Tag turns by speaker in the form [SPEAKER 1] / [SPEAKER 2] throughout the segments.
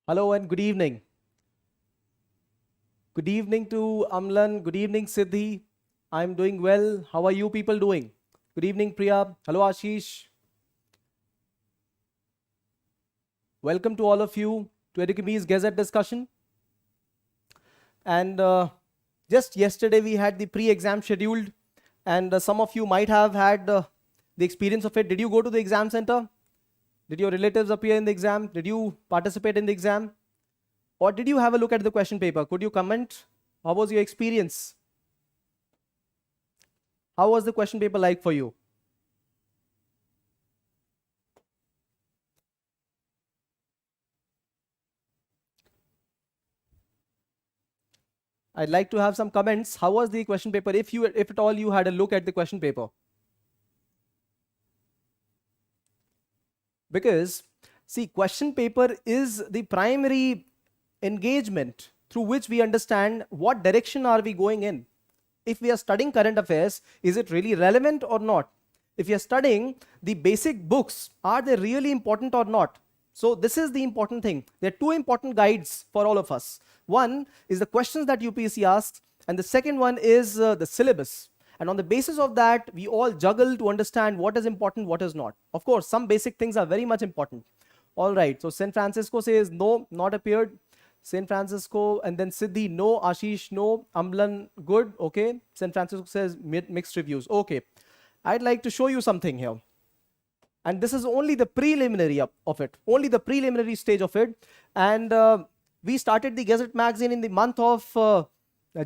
[SPEAKER 1] Hello and good evening. Good evening to Amlan. Good evening, Siddhi. I'm doing well. How are you people doing? Good evening, Priya. Hello, Ashish. Welcome to all of you to Edukemy's Gazette discussion. And just yesterday we had the pre-exam scheduled, and some of you might have had the experience of it. Did you go to the exam center? Did your relatives appear in the exam? Did you participate in the exam? Or did you have a look at the question paper? Could you comment? How was your experience? How was the question paper like for you? I'd like to have some comments. How was the question paper if at all you had a look at the question paper? Because see, question paper is the primary engagement through which we understand what direction are we going in. If we are studying current affairs, is it really relevant or not? If you are studying the basic books, are they really important or not? So this is the important thing. There are two important guides for all of us. One is the questions that UPSC asks, and the second one is the syllabus. And on the basis of that, we all juggle to understand what is important, what is not. Of course, some basic things are very much important. All right, so San Francisco says no, not appeared. San Francisco, and then Siddhi, no. Ashish, no. Amlan, good. Okay. San Francisco says mixed reviews. Okay. I'd like to show you something here. And this is only the preliminary of it, only the preliminary stage of it. And we started the Gazette Magazine in the month of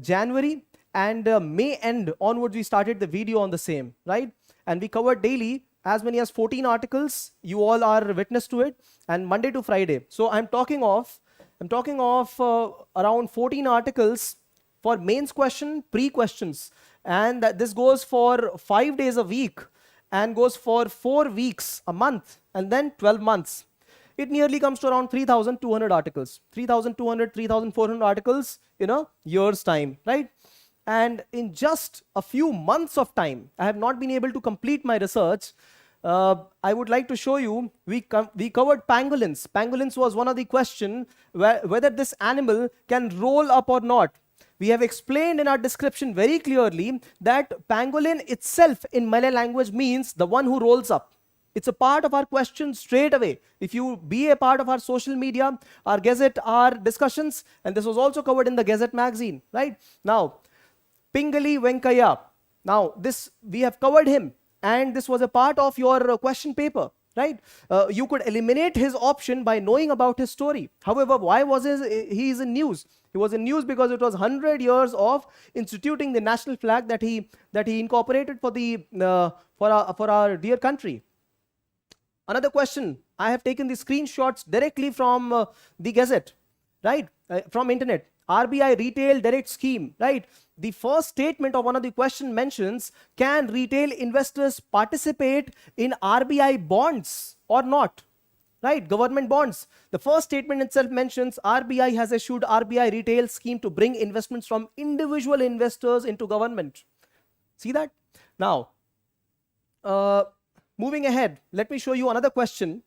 [SPEAKER 1] January, and May end onwards we started the video on the same, right? And we covered daily as many as 14 articles. You all are witness to it, and Monday to Friday. So I'm talking of around 14 articles for mains question, pre-questions, and this goes for 5 days a week and goes for 4 weeks a month, and then 12 months. It nearly comes to around 3,200 articles, 3,200, 3,400 articles in a year's time, right? And in just a few months of time, I have not been able to complete my research. I would like to show you, we covered pangolins. Pangolins was one of the question whether this animal can roll up or not. We have explained in our description very clearly that pangolin itself in Malay language means the one who rolls up. It's a part of our question straight away. If you be a part of our social media, our Gazette, our discussions, and this was also covered in the Gazette magazine, right? Now, Pingali Venkaya. Now, this we have covered him, and this was a part of your question paper, right? You could eliminate his option by knowing about his story. However, why was he is in news? He was in news because it was 100 years of instituting the national flag that he incorporated for our dear country. Another question. I have taken the screenshots directly from the Gazette, right? From internet. RBI retail direct scheme, right? The first statement of one of the question mentions, can retail investors participate in RBI bonds or not? Right, government bonds. The first statement itself mentions RBI has issued RBI retail scheme to bring investments from individual investors into government. See that? Now, moving ahead, let me show you another question.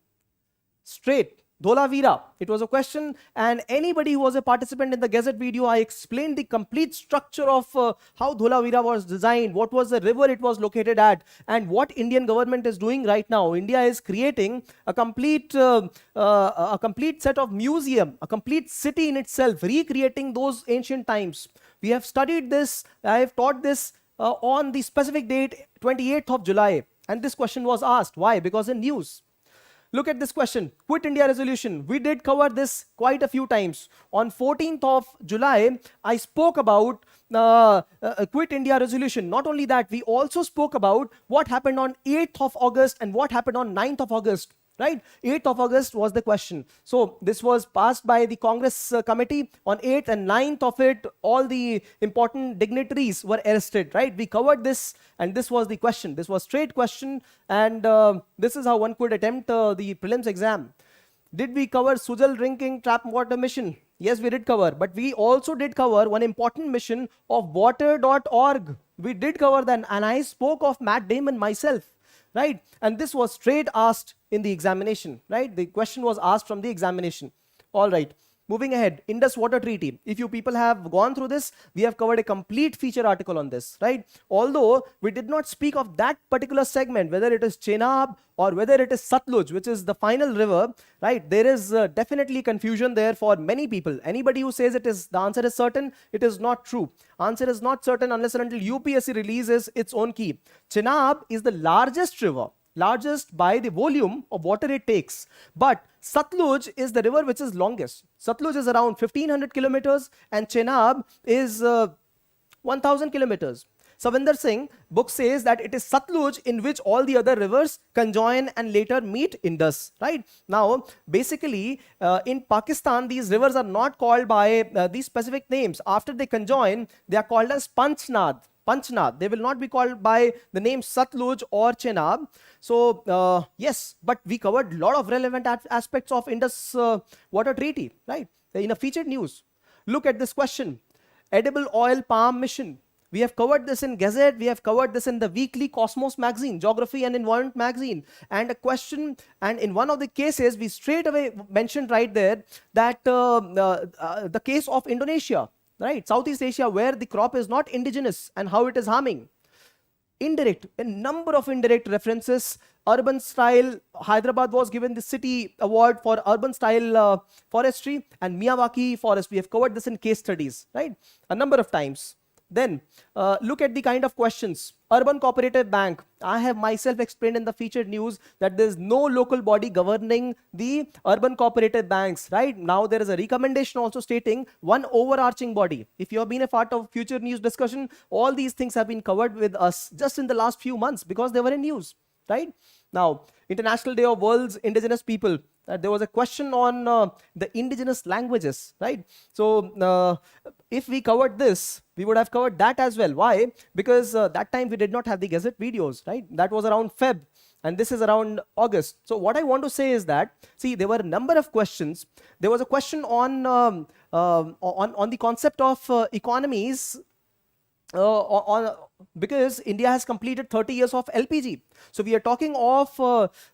[SPEAKER 1] Straight. Dholavira. It was a question, and anybody who was a participant in the Gazette video, I explained the complete structure of how Dholavira was designed, what was the river it was located at, and what Indian government is doing right now. India is creating a complete set of museum, a complete city in itself, recreating those ancient times. We have studied this. I have taught this on the specific date, 28th of July, and this question was asked. Why? Because in news. Look at this question, Quit India resolution. We did cover this quite a few times. On 14th of July, I spoke about Quit India resolution. Not only that, we also spoke about what happened on 8th of August and what happened on 9th of August. Right? 8th of August was the question. So this was passed by the Congress committee on 8th, and 9th of it, all the important dignitaries were arrested, right? We covered this, and this was the question. This was straight question, and this is how one could attempt the prelims exam. Did we cover Sujal drinking trap water mission? Yes, we did cover, but we also did cover one important mission of water.org. We did cover that, and I spoke of Matt Damon myself. Right? And this was straight asked in the examination, right? The question was asked from the examination. All right. Moving ahead, Indus Water Treaty. If you people have gone through this, we have covered a complete feature article on this, right? Although we did not speak of that particular segment, whether it is Chenab or whether it is Satluj, which is the final river, right? There is definitely confusion there for many people. Anybody who says the answer is certain, it is not true. Answer is not certain unless and until UPSC releases its own key. Chenab is the largest river, largest by the volume of water it takes. But Satluj is the river which is longest. Satluj is around 1500 kilometers and Chenab is 1000 kilometers. Savinder Singh book says that it is Satluj in which all the other rivers conjoin and later meet Indus, right? Now, basically, in Pakistan, these rivers are not called by these specific names. After they conjoin, they are called as Panchnad. Panchnad. They will not be called by the name Satluj or Chenab. So, yes, but we covered a lot of relevant aspects of Indus Water Treaty, right? In a featured news. Look at this question. Edible oil palm mission. We have covered this in Gazette. We have covered this in the weekly Cosmos magazine, Geography and Environment magazine. And a question, and in one of the cases, we straight away mentioned right there that the case of Indonesia, right? Southeast Asia, where the crop is not indigenous and how it is harming. Indirect, a number of indirect references. Urban style, Hyderabad was given the city award for urban style forestry, and Miyawaki forest. We have covered this in case studies, right? A number of times. Then look at the kind of questions. Urban Cooperative Bank. I have myself explained in the featured news that there is no local body governing the urban cooperative banks, right? Now there is a recommendation also stating one overarching body. If you have been a part of future news discussion, all these things have been covered with us just in the last few months because they were in news, right? Now, International Day of World's Indigenous People. There was a question on the indigenous languages, right? So if we covered this, we would have covered that as well. Why? Because that time we did not have the Gazette videos, right? That was around Feb, and this is around August. So what I want to say is that, see, there were a number of questions. There was a question on the concept of economies. Because India has completed 30 years of LPG. So we are talking of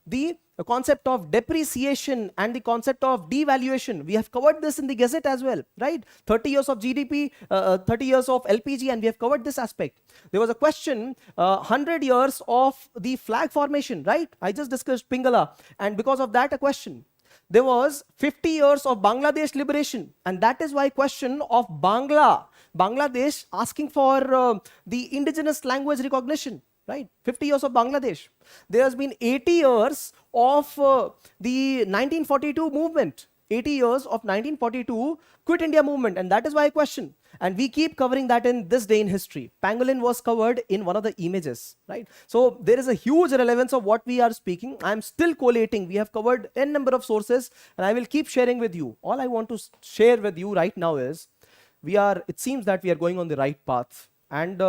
[SPEAKER 1] the concept of depreciation and the concept of devaluation. We have covered this in the Gazette as well, right? 30 years of GDP, 30 years of LPG, and we have covered this aspect. There was a question, 100 years of the flag formation, right? I just discussed Pingala, and because of that, a question. There was 50 years of Bangladesh liberation, and that is why question of Bangladesh asking for the indigenous language recognition, right? 50 years of Bangladesh. There has been 80 years of the 1942 movement, 80 years of 1942 Quit India movement, and that is why I question. And we keep covering that in this day in history. Pangolin was covered in one of the images, right? So there is a huge relevance of what we are speaking. I'm still collating. We have covered n number of sources, and I will keep sharing with you. All I want to share with you right now is it seems that we are going on the right path. And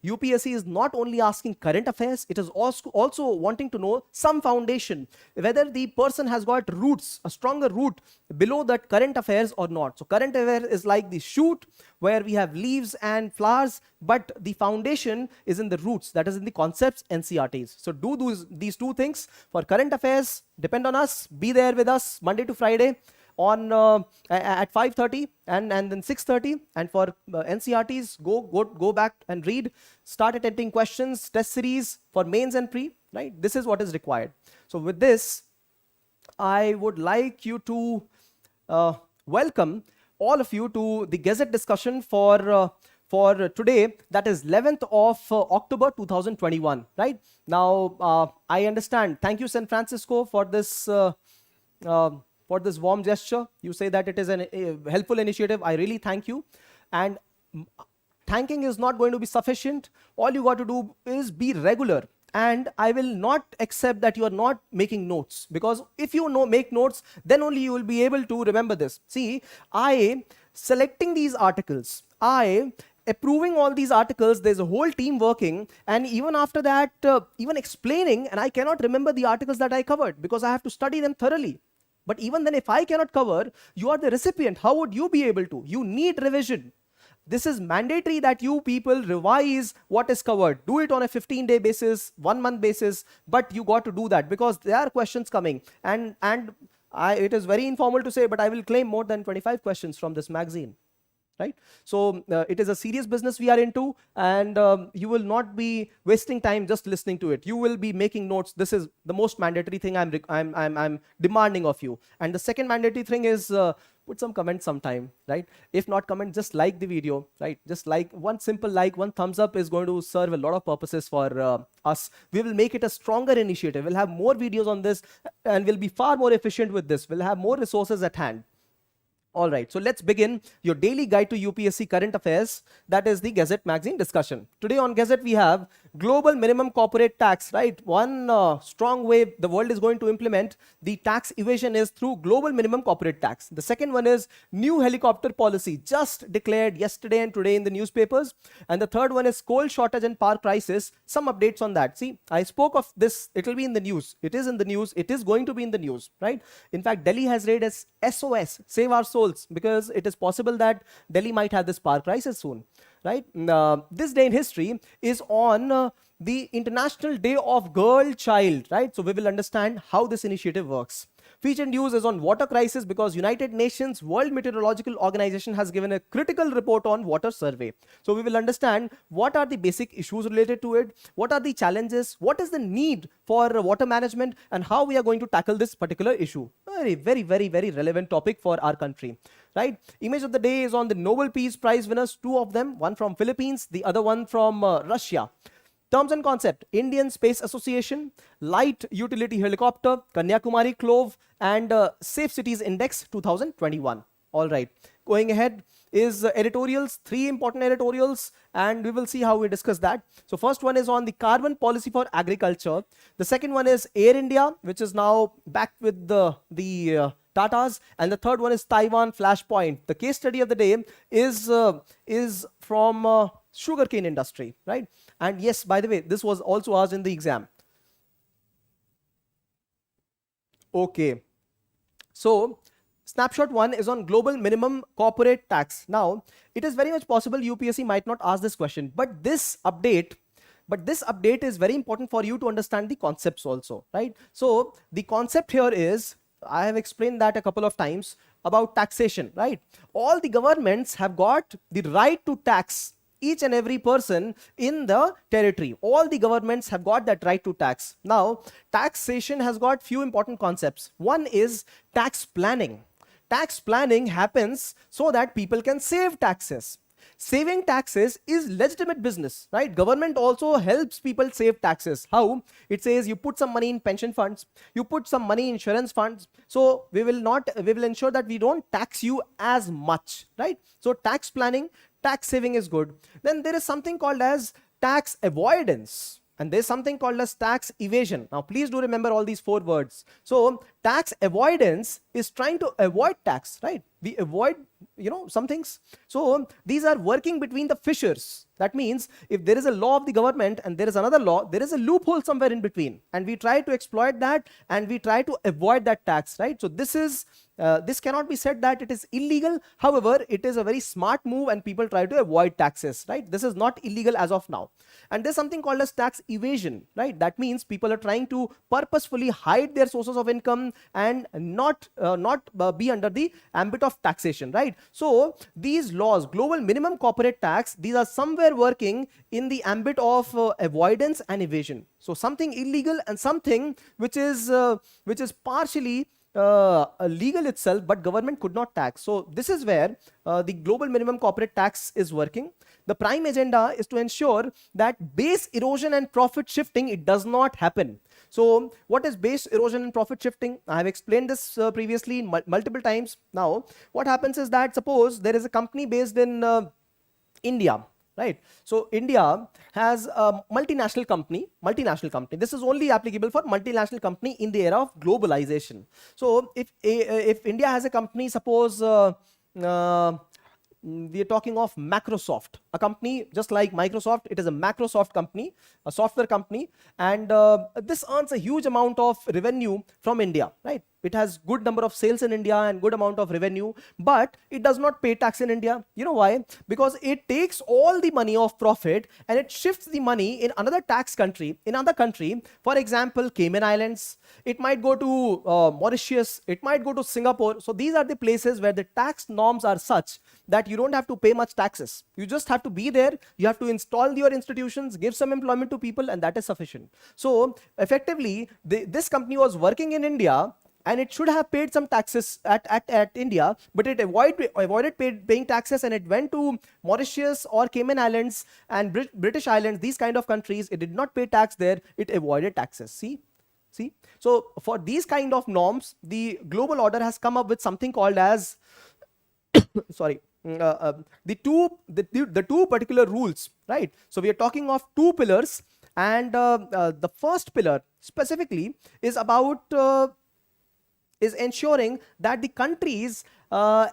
[SPEAKER 1] UPSC is not only asking current affairs, it is also wanting to know some foundation, whether the person has got roots, a stronger root below that current affairs or not. So current affairs is like the shoot where we have leaves and flowers, but the foundation is in the roots, that is in the concepts NCRTs. So do these two things. For current affairs, depend on us, be there with us Monday to Friday on at 5:30 and then 6:30, and for NCRTs, go back and read, start attempting questions, test series for mains and pre, right? This is what is required. So with this, I would like you to welcome all of you to the Gazette discussion for today, that is 11th of October 2021, right? Now, I understand. Thank you, San Francisco, for this warm gesture. You say that it is a helpful initiative. I really thank you. And thanking is not going to be sufficient. All you got to do is be regular. And I will not accept that you are not making notes, because if you make notes, then only you will be able to remember this. See, I selecting these articles, I approving all these articles, there's a whole team working, and even after that, even explaining, and I cannot remember the articles that I covered because I have to study them thoroughly. But even then, if I cannot cover, you are the recipient. How would you be able to? You need revision. This is mandatory that you people revise what is covered. Do it on a 15-day basis, 1 month basis, but you got to do that because there are questions coming. And It is very informal to say, but I will claim more than 25 questions from this magazine. Right? So it is a serious business we are into, and you will not be wasting time just listening to it. You will be making notes. This is the most mandatory thing I'm demanding of you. And the second mandatory thing is put some comments sometime, right? If not comment, just like the video, right? Just like, one simple like, one thumbs up is going to serve a lot of purposes for us. We will make it a stronger initiative. We'll have more videos on this, and we'll be far more efficient with this. We'll have more resources at hand. All right, so let's begin your daily guide to UPSC current affairs. That is the Gazette Magazine discussion. Today on Gazette, we have global minimum corporate tax, right? One strong way the world is going to implement the tax evasion is through global minimum corporate tax. The second one is new helicopter policy, just declared yesterday and today in the newspapers. And the third one is coal shortage and power crisis. Some updates on that. See, I spoke of this. It will be in the news. It is in the news. It is going to be in the news, right? In fact, Delhi has raised as SOS, save our souls, because it is possible that Delhi might have this power crisis soon, right? This day in history is on the International Day of Girl Child, right? So we will understand how this initiative works. Featured news is on water crisis, because United Nations World Meteorological Organization has given a critical report on water survey. So we will understand what are the basic issues related to it, what are the challenges, what is the need for water management, and how we are going to tackle this particular issue. Very relevant topic for our country, right? Image of the day is on the Nobel Peace Prize winners, two of them, one from Philippines, the other one from Russia. Terms and concept: Indian Space Association, Light Utility Helicopter, Kanyakumari Clove, and Safe Cities Index 2021. All right, going ahead is editorials, three important editorials, and we will see how we discuss that. So first one is on the carbon policy for agriculture. The second one is Air India, which is now back with the Tatas, and the third one is Taiwan flashpoint. The case study of the day is from sugarcane industry, right? And yes, by the way, this was also asked in the exam. Okay, so Snapshot 1 is on global minimum corporate tax. Now, it is very much possible UPSC might not ask this question, but this update is very important for you to understand the concepts also, right? So the concept here is, I have explained that a couple of times about taxation, right? All the governments have got the right to tax each and every person in the territory. All the governments have got that right to tax. Now, taxation has got few important concepts. One is tax planning. Tax planning happens so that people can save taxes. Saving taxes is legitimate business, right? Government also helps people save taxes. How? It says you put some money in pension funds, you put some money in insurance funds. So we will ensure that we don't tax you as much, right? So tax planning, tax saving is good. Then there is something called as tax avoidance, and there's something called as tax evasion. Now please do remember all these four words. So tax avoidance is trying to avoid tax, right? We avoid some things. So these are working between the fissures. That means if there is a law of the government and there is another law, there is a loophole somewhere in between, and we try to exploit that and we try to avoid that tax, right? So this cannot be said that it is illegal. However, it is a very smart move and people try to avoid taxes, right? This is not illegal as of now. And there's something called as tax evasion, right? That means people are trying to purposefully hide their sources of income and not be under the ambit of taxation, right? So these laws, global minimum corporate tax, these are somewhere working in the ambit of avoidance and evasion. So something illegal and something which is partially legal itself, but government could not tax. So this is where the global minimum corporate tax is working. The prime agenda is to ensure that base erosion and profit shifting, it does not happen. So what is base erosion and profit shifting? I have explained this previously multiple times. Now what happens is that, suppose there is a company based in India, right? So India has a multinational company. This is only applicable for multinational company in the era of globalization. So if India has a company, suppose we are talking of Microsoft, a company just like Microsoft. It is a Microsoft company, a software company, and this earns a huge amount of revenue from India, right? It has good number of sales in India and good amount of revenue, but it does not pay tax in India. You know why? Because it takes all the money of profit and it shifts the money in another tax country, in another country. For example, Cayman Islands. It might go to Mauritius. It might go to Singapore. So these are the places where the tax norms are such that you don't have to pay much taxes. You just have to be there. You have to install your institutions, give some employment to people, and that is sufficient. So effectively, this company was working in India and it should have paid some taxes at India, but it avoided paying taxes and it went to Mauritius or Cayman Islands and British Islands, these kind of countries. It did not pay tax there. It avoided taxes. See? So for these kind of norms, the global order has come up with something called as sorry, the two particular rules, right? So we are talking of two pillars, and the first pillar specifically is about is ensuring that the countries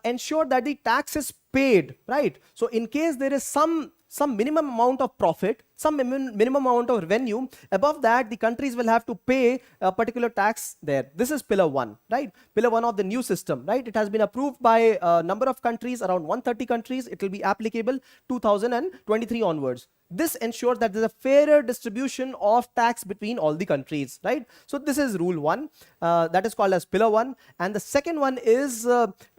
[SPEAKER 1] ensure that the tax is paid, right? So in case there is some minimum amount of profit, some minimum amount of revenue, above that the countries will have to pay a particular tax there. This is pillar 1, right? Pillar 1 of the new system, right? It has been approved by a number of countries, around 130 countries. It will be applicable 2023 onwards. This ensures that there's a fairer distribution of tax between all the countries, right? So this is rule 1, that is called as pillar 1. And the second one is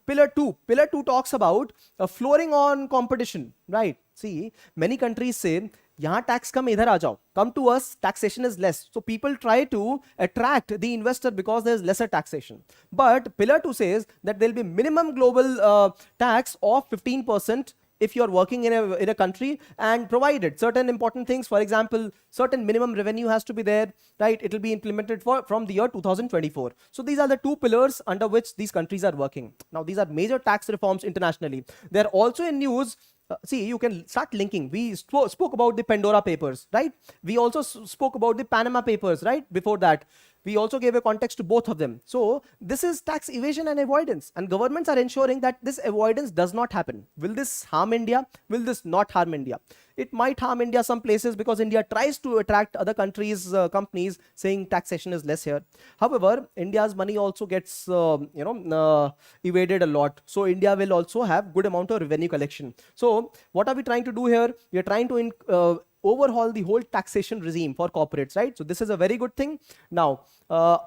[SPEAKER 1] pillar 2. Pillar 2 talks about flooring on competition, right? See, many countries say, yahan tax kam, idhar aa jao. Come to us, taxation is less. So people try to attract the investor because there's lesser taxation. But pillar 2 says that there'll be minimum global tax of 15% if you're working in a country, and provided certain important things. For example, certain minimum revenue has to be there, right? It will be implemented from the year 2024. So these are the two pillars under which these countries are working. Now, these are major tax reforms internationally. They're also in news. See, you can start linking. We spoke about the Pandora Papers, right? We also spoke about the Panama Papers, right? Before that, we also gave a context to both of them. So this is tax evasion and avoidance, and governments are ensuring that this avoidance does not happen. Will this harm India? Will this not harm India? It might harm India some places because India tries to attract other countries' companies, saying taxation is less here. However, India's money also gets evaded a lot. So India will also have good amount of revenue collection. So what are we trying to do here? We are trying to overhaul the whole taxation regime for corporates, right? So this is a very good thing. Now,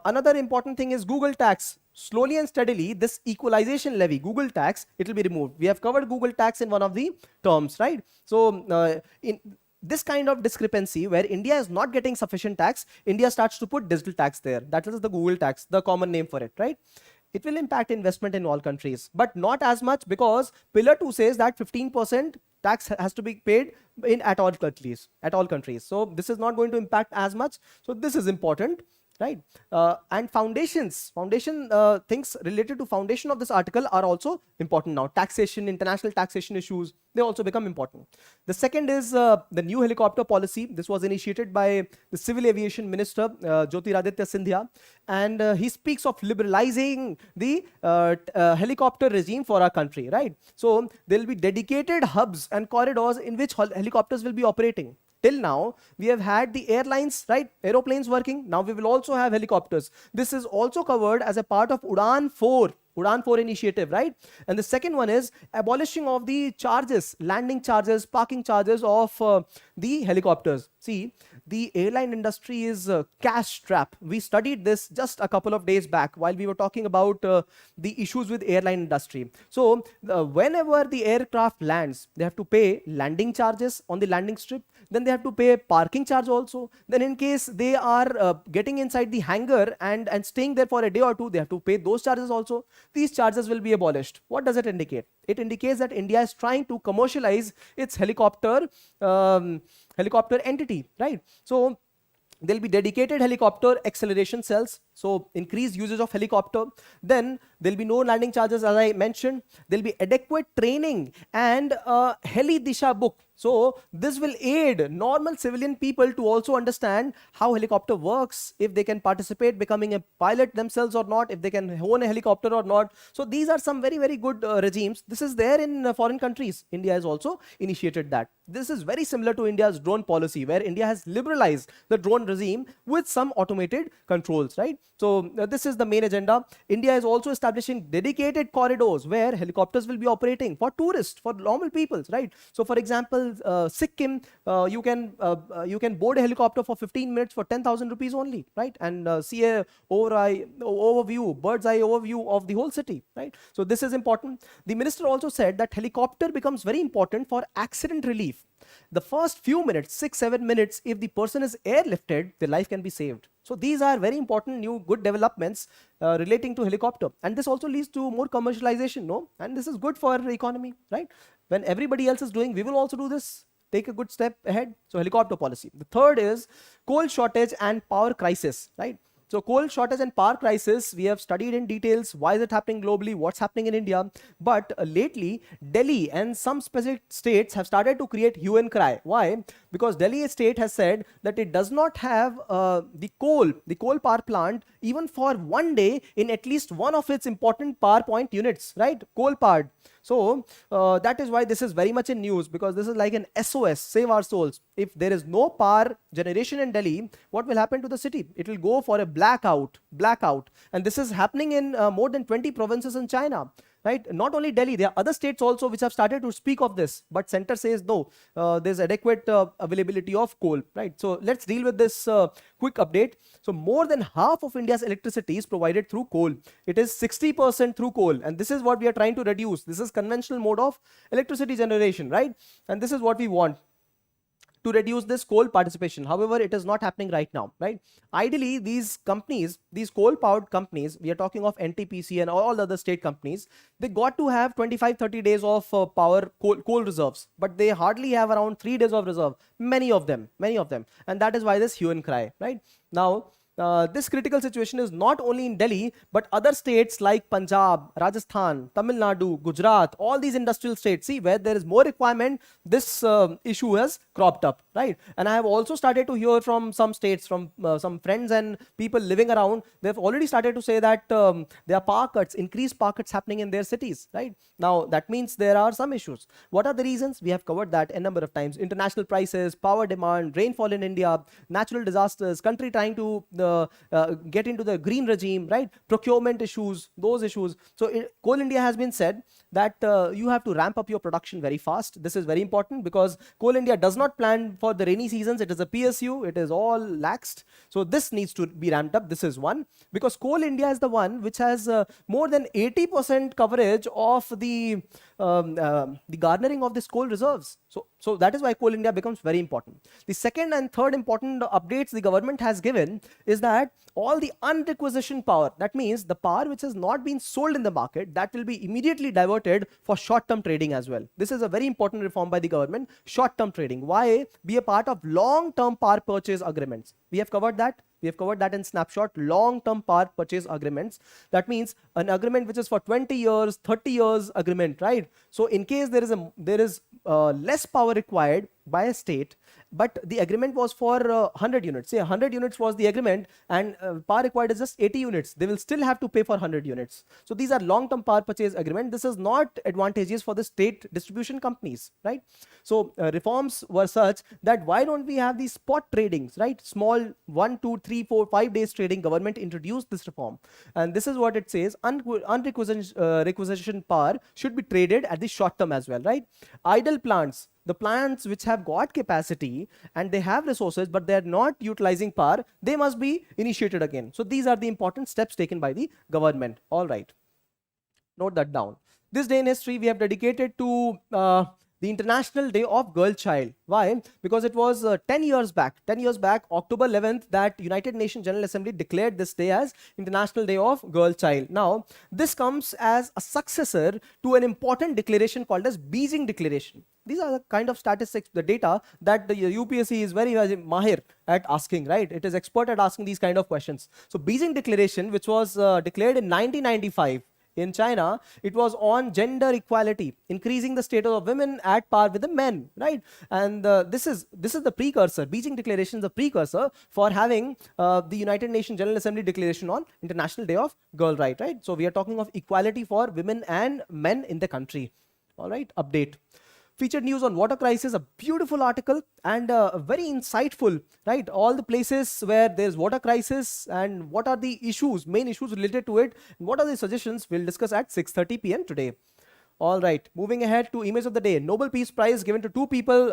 [SPEAKER 1] another important thing is Google tax. Slowly and steadily, this equalization levy, Google tax, it will be removed. We have covered Google tax in one of the terms, right? So in this kind of discrepancy where India is not getting sufficient tax, India starts to put digital tax there. That is the Google tax, the common name for it, right? It will impact investment in all countries, but not as much, because pillar 2 says that 15% tax has to be paid at all countries. So this is not going to impact as much. So this is important, right? And foundation things related to foundation of this article are also important now. Taxation, international taxation issues, they also become important. The second is the new helicopter policy. This was initiated by the Civil Aviation Minister, Jyotiraditya Scindia, and he speaks of liberalizing the helicopter regime for our country, right? So there will be dedicated hubs and corridors in which helicopters will be operating. Till now, we have had the airlines, right? Aeroplanes working. Now we will also have helicopters. This is also covered as a part of Udan 4 initiative, right? And the second one is abolishing of the charges, landing charges, parking charges of the helicopters. See, the airline industry is cash strapped. We studied this just a couple of days back while we were talking about the issues with airline industry. So whenever the aircraft lands, they have to pay landing charges on the landing strip. Then they have to pay a parking charge also. Then in case they are getting inside the hangar and staying there for a day or two, they have to pay those charges also. These charges will be abolished. What does it indicate? It indicates that India is trying to commercialize its helicopter entity, right? So there'll be dedicated helicopter acceleration cells. So increased usage of helicopter. Then there'll be no landing charges, as I mentioned. There'll be adequate training and heli disha book. So this will aid normal civilian people to also understand how helicopter works, if they can participate becoming a pilot themselves or not, if they can own a helicopter or not. So these are some very, very good regimes. This is there in foreign countries. India has also initiated that. This is very similar to India's drone policy, where India has liberalized the drone regime with some automated controls, right? So this is the main agenda. India is also establishing dedicated corridors where helicopters will be operating for tourists, for normal people, right? So for example, Sikkim, you can board a helicopter for 15 minutes for 10,000 rupees only, right? And see a bird's eye overview of the whole city, right? So this is important. The minister also said that helicopter becomes very important for accident relief. The first few minutes, 6-7 minutes, if the person is airlifted, their life can be saved. So these are very important new good developments relating to helicopter. And this also leads to more commercialization, no? And this is good for the economy, right? When everybody else is doing, we will also do this. Take a good step ahead. So helicopter policy. The third is coal shortage and power crisis, right? So coal shortage and power crisis, we have studied in details. Why is it happening globally? What's happening in India? But lately, Delhi and some specific states have started to create hue and cry. Why? Because Delhi state has said that it does not have the coal power plant even for one day in at least one of its important power point units, right? Coal powered. So that is why this is very much in news, because this is like an SOS, save our souls. If there is no power generation in Delhi, what will happen to the city? It will go for a blackout. And this is happening in more than 20 provinces in China. Right? Not only Delhi, there are other states also which have started to speak of this, but center says no, there's adequate availability of coal, right? So let's deal with this quick update. So more than half of India's electricity is provided through coal. It is 60% through coal, and this is what we are trying to reduce. This is conventional mode of electricity generation, right? And this is what we want to reduce this coal participation. However, it is not happening right now, right? Ideally, these companies, these coal powered companies, we are talking of NTPC and all other state companies, they got to have 25-30 days of coal reserves, but they hardly have around 3 days of reserve, many of them. And that is why this hue and cry, right? Now, this critical situation is not only in Delhi, but other states like Punjab, Rajasthan, Tamil Nadu, Gujarat, all these industrial states, see where there is more requirement, this issue has cropped up, right? And I have also started to hear from some states, from some friends and people living around, they've already started to say that there are power cuts, increased power cuts happening in their cities, right? Now, that means there are some issues. What are the reasons? We have covered that a number of times. International prices, power demand, rainfall in India, natural disasters, country trying to get into the green regime, right? Procurement issues, those issues. So Coal India has been said that you have to ramp up your production very fast. This is very important because Coal India does not plan for the rainy seasons. It is a PSU. It is all laxed. So this needs to be ramped up. This is one, because Coal India is the one which has more than 80% coverage of the garnering of this coal reserves. So that is why Coal India becomes very important. The second and third important updates the government has given is that all the unrequisitioned power, that means the power which has not been sold in the market, that will be immediately diverted for short-term trading as well. This is a very important reform by the government, short-term trading. Why? Be a part of long-term power purchase agreements. We have covered that. We have covered that in Snapshot, long-term power purchase agreements. That means an agreement which is for 20 years, 30 years agreement, right? So in case there is less power required by a state, but the agreement was for 100 units. Say 100 units was the agreement, and power required is just 80 units. They will still have to pay for 100 units. So these are long-term power purchase agreement. This is not advantageous for the state distribution companies, right? So reforms were such that why don't we have these spot tradings, right? Small 1, 2, 3, 4, 5 days trading. Government introduced this reform, and this is what it says: requisition power should be traded at the short term as well, right? Idle plants, the plants which have got capacity and they have resources but they are not utilizing power, they must be initiated again. So these are the important steps taken by the government. All right, note that down. This day in history we have dedicated to the International Day of Girl Child. Why? Because it was 10 years back, October 11th, that United Nations General Assembly declared this day as International Day of Girl Child. Now, this comes as a successor to an important declaration called as Beijing Declaration. These are the kind of statistics, the data that the UPSC is very, very mahir at asking, right? It is expert at asking these kind of questions. So Beijing Declaration, which was declared in 1995, in China, it was on gender equality, increasing the status of women at par with the men, right? And this is the precursor. Beijing Declaration is the precursor for having the United Nations General Assembly Declaration on International Day of Girl Right, right? So we are talking of equality for women and men in the country. All right, update. Featured news on water crisis, a beautiful article and very insightful, right? All the places where there's water crisis and what are the issues, main issues related to it, and what are the suggestions, we'll discuss at 6:30 p.m. today. All right, moving ahead to image of the day. Nobel Peace Prize given to two people.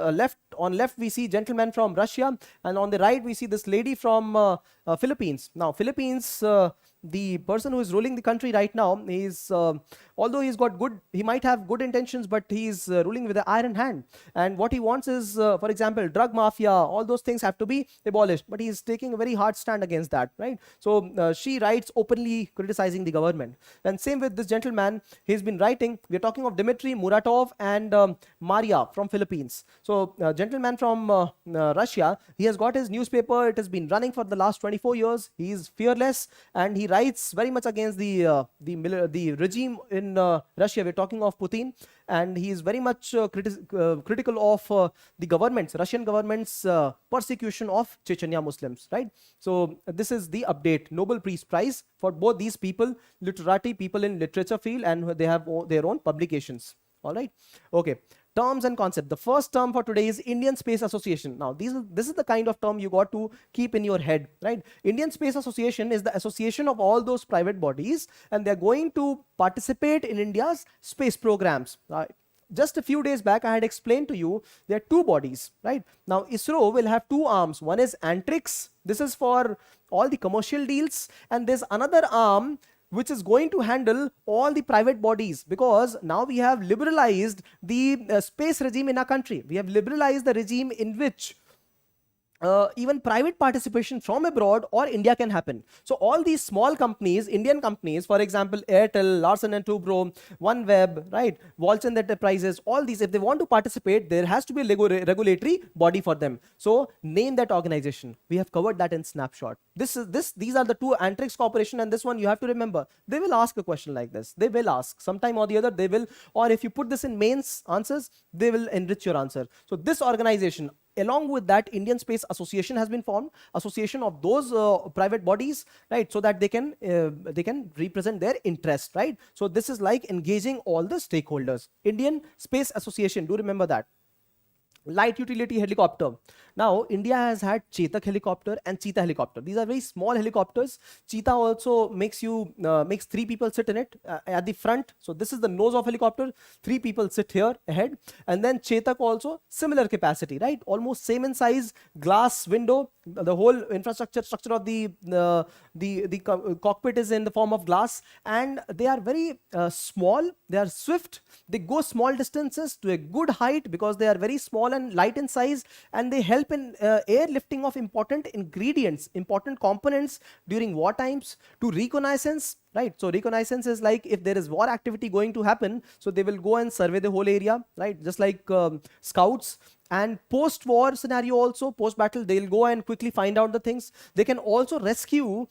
[SPEAKER 1] On left we see gentleman from Russia, and on the right we see this lady from Philippines. Now Philippines, the person who is ruling the country right now is, although he might have good intentions, but he's ruling with an iron hand. And what he wants is, for example, drug mafia, all those things have to be abolished. But he's taking a very hard stand against that, right? So she writes openly criticizing the government. And same with this gentleman, he's been writing. We're talking of Dmitry Muratov and Maria from Philippines. So gentleman from Russia, he has got his newspaper. It has been running for the last 24 years. He is fearless and he writes very much against the regime in Russia. We're talking of Putin, and he is very much critical of the government's, Russian government's persecution of Chechnya Muslims, right? So this is the update. Nobel Peace Prize for both these people, literati, people in literature field, and they have their own publications. All right, okay. Terms and concept. The first term for today is Indian Space Association. Now, this is the kind of term you got to keep in your head, right? Indian Space Association is the association of all those private bodies, and they're going to participate in India's space programs. Just a few days back, I had explained to you there are two bodies, right? Now, ISRO will have two arms. One is Antrix. This is for all the commercial deals, and there's another arm which is going to handle all the private bodies, because now we have liberalized the space regime in our country. We have liberalized the regime in which even private participation from abroad or India can happen. So all these small companies, Indian companies, for example, Airtel, Larsen and Toubro, OneWeb, right, Walchand Enterprises, all these, if they want to participate, there has to be a regulatory body for them. So name that organization. We have covered that in Snapshot. These are the two, Antrix Corporation and this one. You have to remember, they will ask a question like this. They will ask sometime or the other. They will, or if you put this in mains answers, they will enrich your answer. So this organization, along with that, Indian Space Association has been formed, association of those private bodies, right, so that they can represent their interest, right? So this is like engaging all the stakeholders. Indian Space Association, do remember that. Light utility helicopter. Now, India has had Chetak helicopter and Cheetah helicopter. These are very small helicopters. Cheetah also makes three people sit in it at the front. So this is the nose of helicopter. Three people sit here ahead. And then Chetak also similar capacity, right? Almost same in size, glass window. The whole structure of the cockpit is in the form of glass, and they are very small. They are swift. They go small distances to a good height because they are very small and light in size, and they help in airlifting of important ingredients, important components during war times, to reconnaissance, right? So reconnaissance is like if there is war activity going to happen, so they will go and survey the whole area, right? Just like scouts. And post-war scenario also, post-battle, they'll go and quickly find out the things. They can also rescue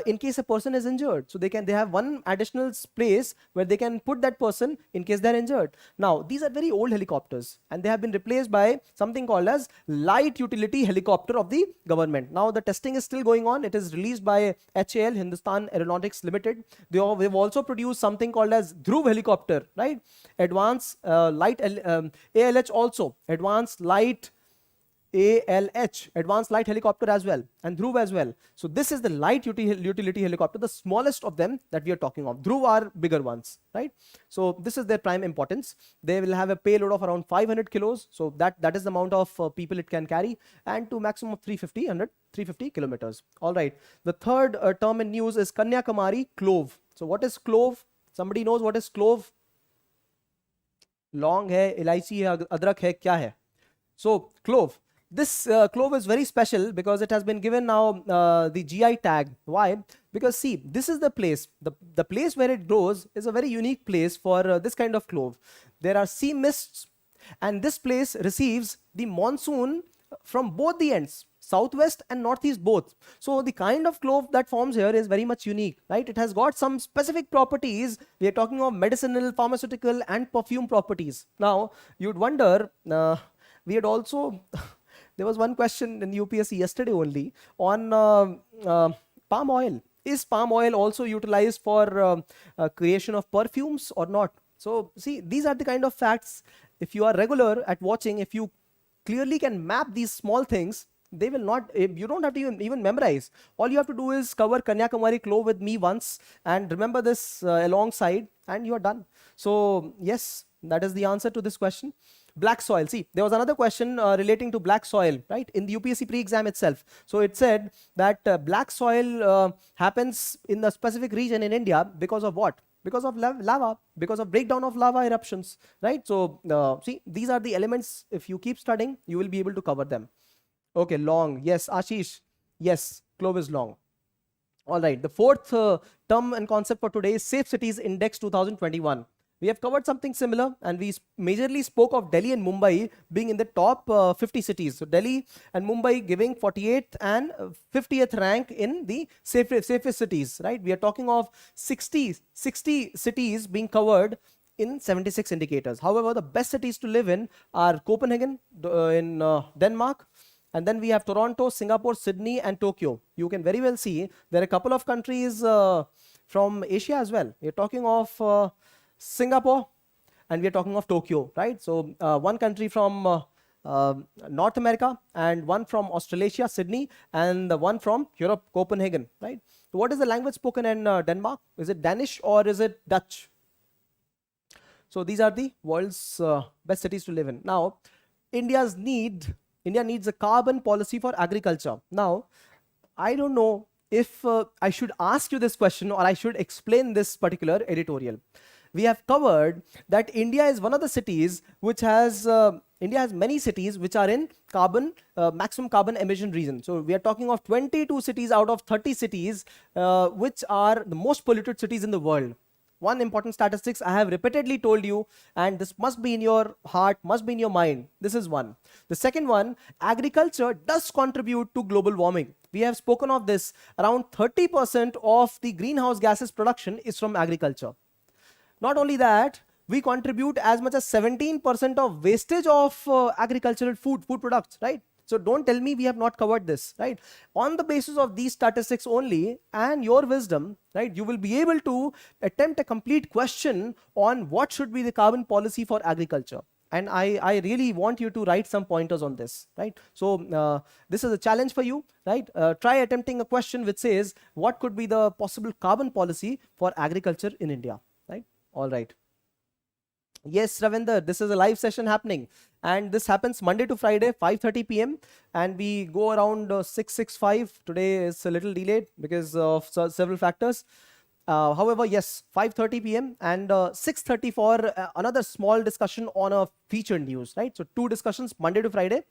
[SPEAKER 1] in case a person is injured. So they have one additional place where they can put that person in case they're injured. Now, these are very old helicopters, and they have been replaced by something called as light utility helicopter of the government. Now, the testing is still going on. It is released by HAL, Hindustan Aeronautics Limited. They've also produced something called as Dhruv helicopter, right? Advanced light ALH also, advanced light ALH, advanced light helicopter as well, and Dhruv as well. So this is the light utility helicopter, the smallest of them that we are talking of. Dhruv are bigger ones, right? So this is their prime importance. They will have a payload of around 500 kilos. So that is the amount of people it can carry, and to maximum of 350 kilometers. All right. The third term in news is Kanyakumari Clove. So what is Clove? Somebody knows what is Clove? Long hai, ilaichi hai, adrak hai, kya hai? So clove. This clove is very special because it has been given now the GI tag. Why? Because see, this is the place. The place where it grows is a very unique place for this kind of clove. There are sea mists, and this place receives the monsoon from both the ends, southwest and northeast both. So the kind of clove that forms here is very much unique, right? It has got some specific properties. We are talking of medicinal, pharmaceutical and perfume properties. Now you'd wonder, we had also there was one question in UPSC yesterday only on palm oil. Is palm oil also utilized for creation of perfumes or not? So see, these are the kind of facts. If you are regular at watching, if you clearly can map these small things, they will not, you don't have to even memorize. All you have to do is cover Kanyakumari Clove with me once and remember this alongside, and you are done. So yes, that is the answer to this question. Black soil. See, there was another question relating to black soil, right, in the UPSC pre-exam itself. So it said that black soil happens in a specific region in India because of what? Because of lava, because of breakdown of lava eruptions, right? So see, these are the elements. If you keep studying, you will be able to cover them. Okay, long. Yes, Ashish. Yes, clove is long. All right. The fourth term and concept for today is Safe Cities Index 2021. We have covered something similar, and we majorly spoke of Delhi and Mumbai being in the top 50 cities. So Delhi and Mumbai giving 48th and 50th rank in the safest cities, right? We are talking of 60 cities being covered in 76 indicators. However, the best cities to live in are Copenhagen in Denmark, and then we have Toronto, Singapore, Sydney, and Tokyo. You can very well see there are a couple of countries from Asia as well. We're talking of Singapore, and we are talking of Tokyo, right? So one country from North America, and one from Australasia, Sydney, and the one from Europe, Copenhagen, right? So what is the language spoken in Denmark? Is it Danish or is it Dutch? So these are the world's best cities to live in. Now, India needs a carbon policy for agriculture. Now, I don't know if I should ask you this question or I should explain this particular editorial. We have covered that India is one of the cities which has, India has many cities which are in maximum carbon emission region. So we are talking of 22 cities out of 30 cities which are the most polluted cities in the world. One important statistics I have repeatedly told you, and this must be in your heart, must be in your mind. This is one. The second one, agriculture does contribute to global warming. We have spoken of this. Around 30% of the greenhouse gases production is from agriculture. Not only that, we contribute as much as 17% of wastage of agricultural food products, right? So don't tell me we have not covered this, right? On the basis of these statistics only and your wisdom, right, you will be able to attempt a complete question on what should be the carbon policy for agriculture. And I really want you to write some pointers on this, right? So this is a challenge for you, right? Try attempting a question which says, what could be the possible carbon policy for agriculture in India, right? All right. Yes, Ravinder, this is a live session happening, and this happens Monday to Friday, 5:30 p.m. and we go around 6:65. Today is a little delayed because of several factors. However, yes, 5:30 p.m. and 6:30 for another small discussion on a featured news, right? So 2 discussions Monday to Friday.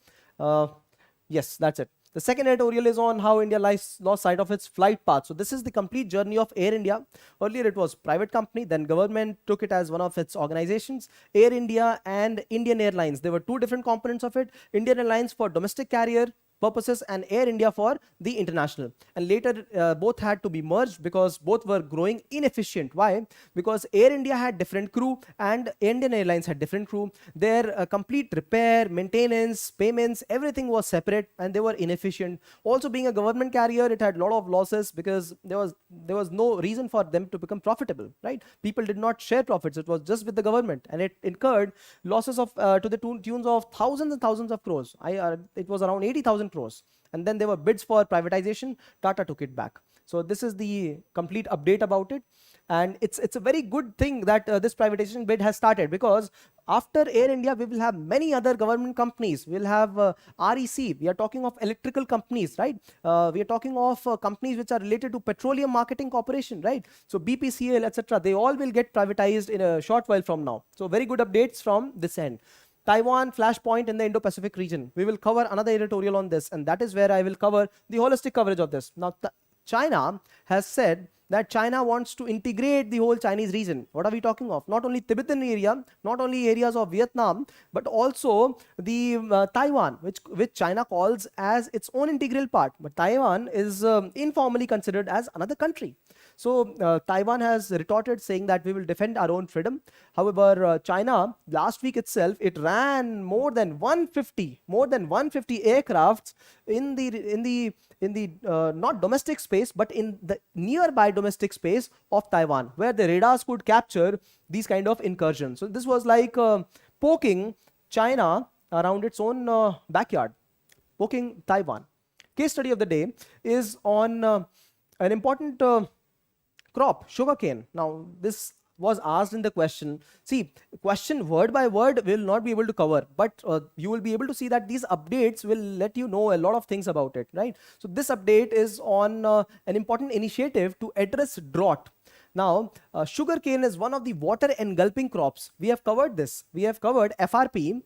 [SPEAKER 1] Yes, that's it. The second editorial is on how India lost sight of its flight path. So this is the complete journey of Air India. Earlier it was private company, then government took it as one of its organizations. Air India and Indian Airlines, there were 2 different components of it. Indian Airlines for domestic carrier purposes and Air India for the international. And later both had to be merged because both were growing inefficient. Why? Because Air India had different crew and Indian Airlines had different crew. Their complete repair, maintenance, payments, everything was separate and they were inefficient. Also being a government carrier, it had a lot of losses because there was no reason for them to become profitable, right? People did not share profits. It was just with the government and it incurred losses of to the tunes of thousands and thousands of crores. It was around 80,000 crores. And then there were bids for privatization. Tata took it back. So this is the complete update about it. And it's a very good thing that this privatization bid has started, because after Air India, we will have many other government companies. We'll have REC. We are talking of electrical companies, right? We are talking of companies which are related to Petroleum Marketing Corporation, right? So BPCL, etc. They all will get privatized in a short while from now. So very good updates from this end. Taiwan, flashpoint in the Indo-Pacific region. We will cover another editorial on this, and that is where I will cover the holistic coverage of this. Now, China has said that China wants to integrate the whole Chinese region. What are we talking of? Not only Tibetan area, not only areas of Vietnam, but also the Taiwan, which China calls as its own integral part. But Taiwan is informally considered as another country. So Taiwan has retorted saying that we will defend our own freedom. However, China last week itself, it ran more than 150 aircrafts in the not domestic space, but in the nearby domestic space of Taiwan, where the radars could capture these kind of incursions. So this was like poking China around its own backyard, poking Taiwan. Case study of the day is on an important crop, sugarcane. Now, this was asked in the question. See, question word by word will not be able to cover, but you will be able to see that these updates will let you know a lot of things about it, right? So this update is on an important initiative to address drought. Now, sugarcane is one of the water engulfing crops. We have covered this. We have covered FRP,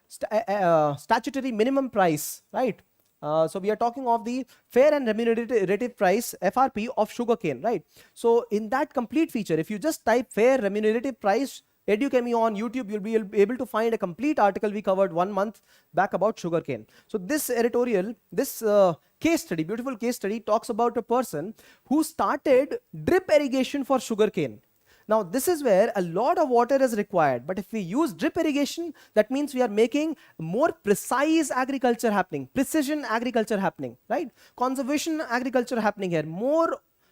[SPEAKER 1] statutory minimum price, right? So we are talking of the fair and remunerative price, FRP, of sugarcane, right? So in that complete feature, if you just type fair remunerative price Edukemy on YouTube, you'll be able to find a complete article we covered 1 month back about sugarcane. So this editorial, this case study, beautiful case study, talks about a person who started drip irrigation for sugarcane. Now, this is where a lot of water is required. But if we use drip irrigation, that means we are making more precise agriculture happening, precision agriculture happening, right? Conservation agriculture happening here.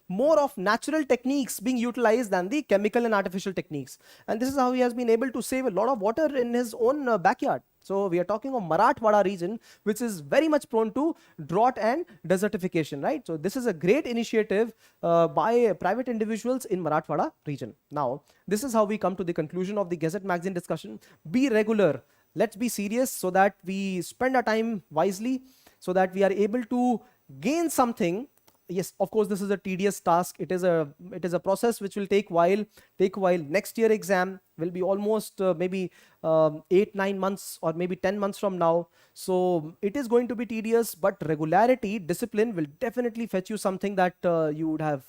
[SPEAKER 1] More of natural techniques being utilized than the chemical and artificial techniques. And this is how he has been able to save a lot of water in his own backyard. So we are talking of Marathwada region, which is very much prone to drought and desertification, right? So this is a great initiative by private individuals in Marathwada region. Now, this is how we come to the conclusion of the Gazette Magazine discussion. Be regular. Let's be serious so that we spend our time wisely, so that we are able to gain something. Yes, of course, this is a tedious task. It is a process which will take a while. Next year exam will be almost maybe 8-9 months or maybe 10 months from now. So it is going to be tedious, but regularity, discipline will definitely fetch you something that you would have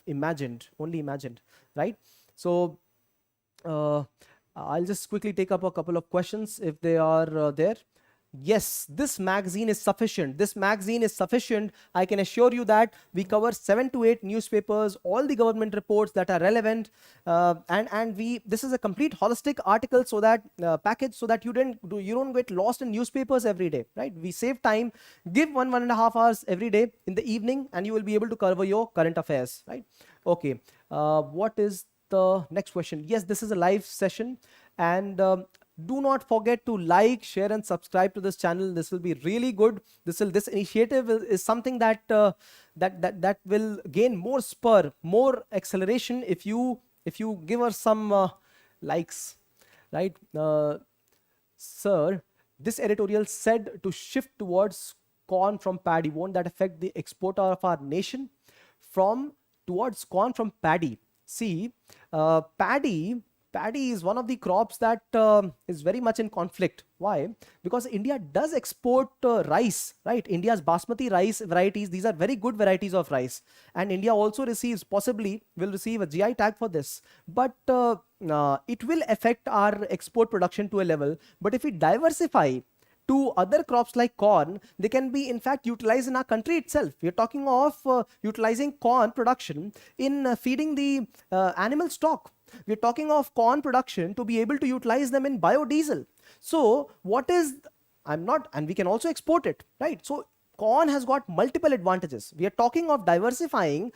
[SPEAKER 1] only imagined, right? So I'll just quickly take up a couple of questions if they are there. Yes, this magazine is sufficient. This magazine is sufficient. I can assure you that we cover 7 to 8 newspapers, all the government reports that are relevant, and this is a complete holistic article, so that package, so that you don't get lost in newspapers every day, right? We save time. Give 1.5 hours every day in the evening, and you will be able to cover your current affairs, right? Okay. What is the next question? Yes, this is a live session, and do not forget to like, share, and subscribe to this channel. This will be really good. This initiative is something that that will gain more spur, more acceleration if you give us some likes, right? Sir, this editorial said to shift towards corn from paddy. Won't that affect the export of our nation towards corn from paddy? See, paddy is one of the crops that is very much in conflict. Why? Because India does export rice, right? India's basmati rice varieties, these are very good varieties of rice. And India also possibly will receive a GI tag for this. But it will affect our export production to a level. But if we diversify to other crops like corn, they can be in fact utilized in our country itself. We are talking of utilizing corn production in feeding the animal stock. We're talking of corn production to be able to utilize them in biodiesel. So and we can also export it, right? So corn has got multiple advantages. We are talking of diversifying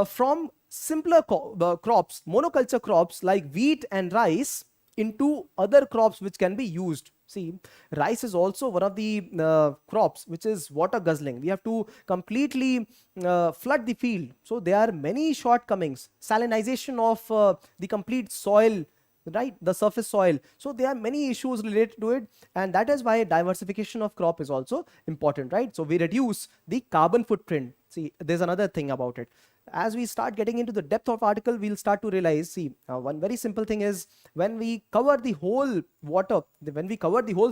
[SPEAKER 1] from simpler crops, monoculture crops like wheat and rice, into other crops which can be used. See, rice is also one of the crops which is water guzzling. We have to completely flood the field. So there are many shortcomings. Salinization of the complete soil, right? The surface soil. So there are many issues related to it. And that is why diversification of crop is also important, right? So we reduce the carbon footprint. See, there's another thing about it. As we start getting into the depth of article, we'll start to realize, see, one very simple thing is when we cover the whole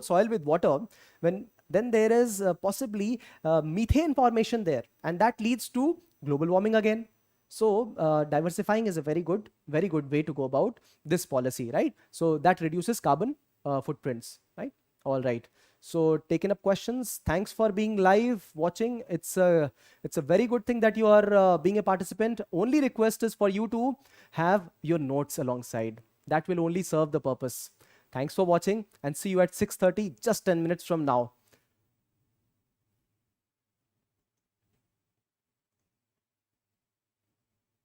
[SPEAKER 1] soil with water, then there is possibly methane formation there, and that leads to global warming again. So diversifying is a very good way to go about this policy, right? So that reduces carbon footprints, right? All right. So taking up questions. Thanks for being live watching. It's a very good thing that you are being a participant. Only request is for you to have your notes alongside. That will only serve the purpose. Thanks for watching and see you at 6:30, just 10 minutes from now.